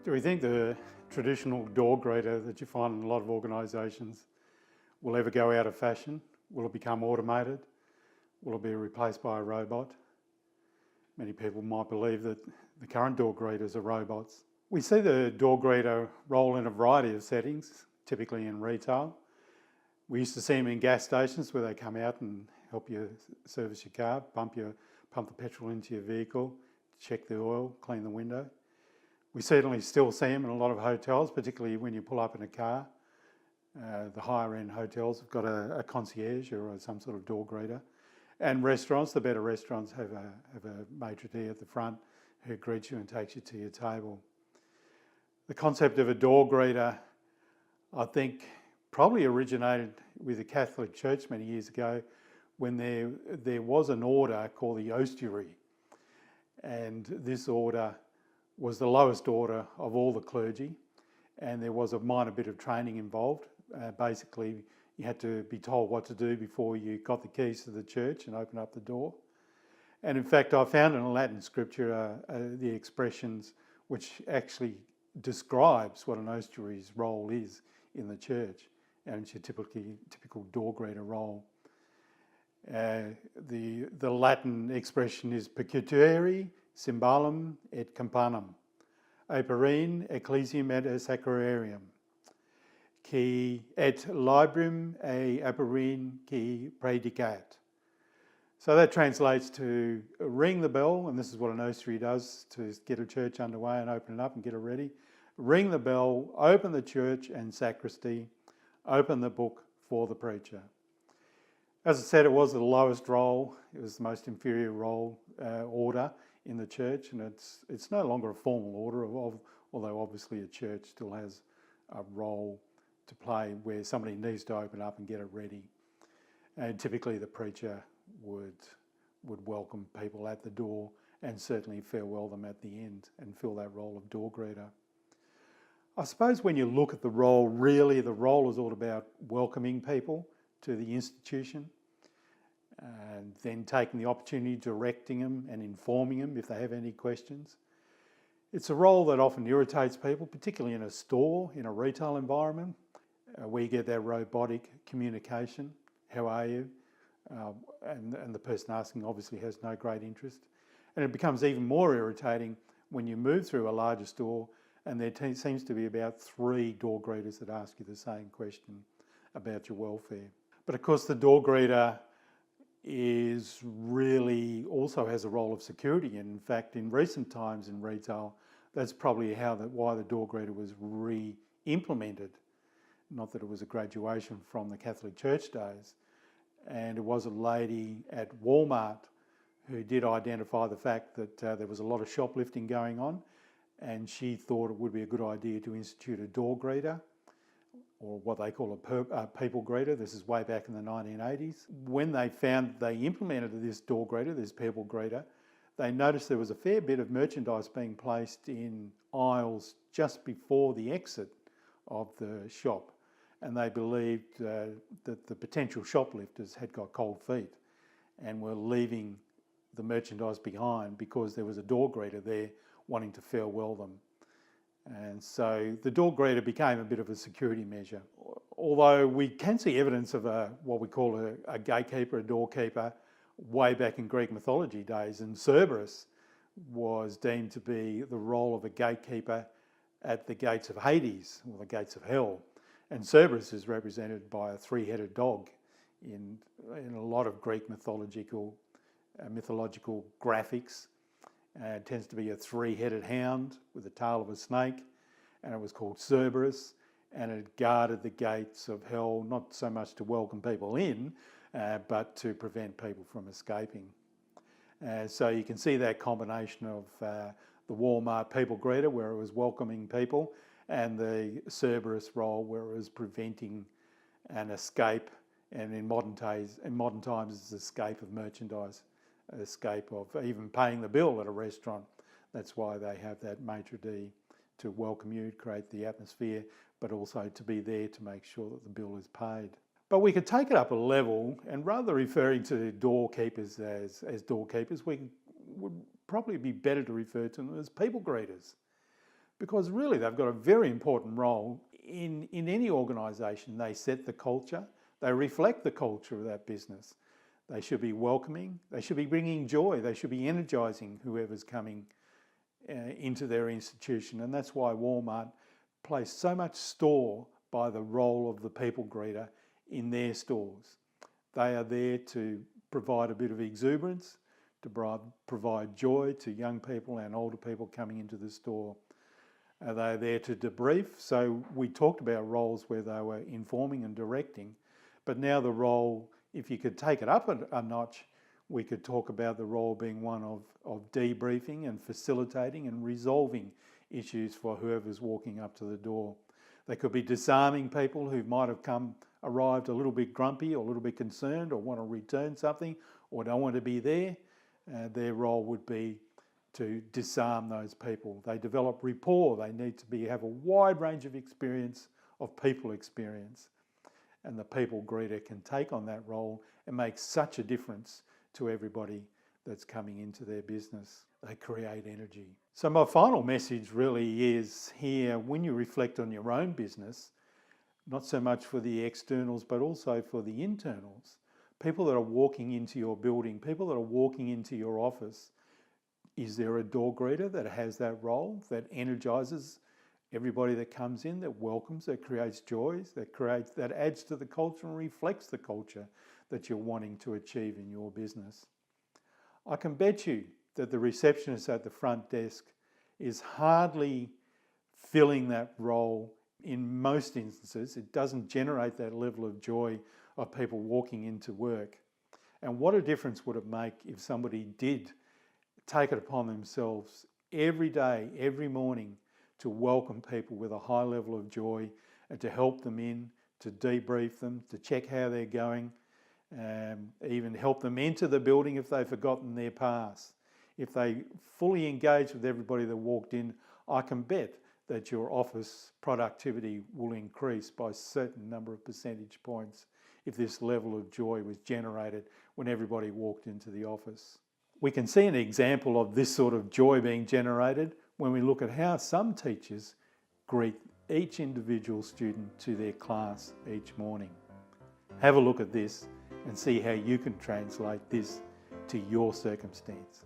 Do we think the traditional door greeter that you find in a lot of organisations will ever go out of fashion? Will it become automated? Will it be replaced by a robot? Many people might believe that the current door greeters are robots. We see the door greeter role in a variety of settings, typically in retail. We used to see them in gas stations where they come out and help you service your car, pump the petrol into your vehicle, check the oil, clean the window. We certainly still see them in a lot of hotels, particularly when you pull up in a car. The higher end hotels have got a concierge or some sort of door greeter. And restaurants, the better restaurants have a maitre d' at the front who greets you and takes you to your table. The concept of a door greeter, I think, probably originated with the Catholic Church many years ago when there was an order called the Ostiary. And this order was the lowest order of all the clergy, and there was a minor bit of training involved. Basically, you had to be told what to do before you got the keys to the church and open up the door. And in fact, I found in a Latin scripture the expressions which actually describes what an ostiary's role is in the church, and it's your typical door greeter role. The Latin expression is percutere cymbalum et campanam, operine ecclesiam et sacrarium, qui et librum et operine qui predicat. So that translates to ring the bell, and this is what an ostiary does to get a church underway and open it up and get it ready. Ring the bell, open the church and sacristy, open the book for the preacher. As I said, it was the lowest role, it was the most inferior role, order in the church, and it's no longer a formal order, although obviously a church still has a role to play where somebody needs to open up and get it ready. And typically the preacher would welcome people at the door and certainly farewell them at the end and fill that role of door greeter. I suppose when you look at the role, really the role is all about welcoming people to the institution and then taking the opportunity, directing them and informing them if they have any questions. It's a role that often irritates people, particularly in a store, in a retail environment, where you get that robotic communication. How are you? And the person asking obviously has no great interest. And it becomes even more irritating when you move through a larger store and there seems to be about 3 door greeters that ask you the same question about your welfare. But of course the door greeter is really also has a role of security. And in fact, in recent times in retail, that's probably why the door greeter was re-implemented. Not that it was a graduation from the Catholic Church days. And it was a lady at Walmart who did identify the fact that there was a lot of shoplifting going on, and she thought it would be a good idea to institute a door greeter, or what they call a people greeter. This is way back in the 1980s. When they found they implemented this door greeter, this people greeter, they noticed there was a fair bit of merchandise being placed in aisles just before the exit of the shop. And they believed that the potential shoplifters had got cold feet and were leaving the merchandise behind because there was a door greeter there wanting to farewell them. And so the door greeter became a bit of a security measure. Although we can see evidence of what we call a gatekeeper, a doorkeeper, way back in Greek mythology days, and Cerberus was deemed to be the role of a gatekeeper at the gates of Hades, or the gates of hell. And Cerberus is represented by a 3-headed dog in a lot of Greek mythological graphics. It tends to be a 3-headed hound with the tail of a snake, and it was called Cerberus, and it guarded the gates of hell, not so much to welcome people in, but to prevent people from escaping. So you can see that combination of the Walmart people greeter, where it was welcoming people, and the Cerberus role, where it was preventing an escape, and in modern times it's escape of merchandise, escape of even paying the bill at a restaurant. That's why they have that maitre d' to welcome you, create the atmosphere, but also to be there to make sure that the bill is paid. But we could take it up a level, and rather than referring to doorkeepers as doorkeepers, would probably be better to refer to them as people greeters. because really they've got a very important role in any organisation. They set the culture, they reflect the culture of that business. They should be welcoming, they should be bringing joy, they should be energising whoever's coming into their institution. And that's why Walmart placed so much store by the role of the people greeter in their stores. They are there to provide a bit of exuberance, to provide joy to young people and older people coming into the store. They're there to debrief. So we talked about roles where they were informing and directing, but now the role, if you could take it up a notch, we could talk about the role being one of debriefing and facilitating and resolving issues for whoever's walking up to the door. They could be disarming people who might have arrived a little bit grumpy or a little bit concerned or want to return something or don't want to be there. Their role would be to disarm those people. They develop rapport. They need to have a wide range of experience, of people experience. And the people greeter can take on that role and make such a difference to everybody that's coming into their business. They create energy. So my final message really is here, when you reflect on your own business, not so much for the externals, but also for the internals, people that are walking into your building, people that are walking into your office, is there a door greeter that has that role, that energises everybody that comes in, that welcomes, that creates joys, that adds to the culture and reflects the culture that you're wanting to achieve in your business? I can bet you that the receptionist at the front desk is hardly filling that role in most instances. It doesn't generate that level of joy of people walking into work. And what a difference would it make if somebody did take it upon themselves every day, every morning, to welcome people with a high level of joy and to help them in, to debrief them, to check how they're going, even help them enter the building if they've forgotten their pass. If they fully engage with everybody that walked in, I can bet that your office productivity will increase by a certain number of percentage points if this level of joy was generated when everybody walked into the office. We can see an example of this sort of joy being generated when we look at how some teachers greet each individual student to their class each morning. Have a look at this and see how you can translate this to your circumstance.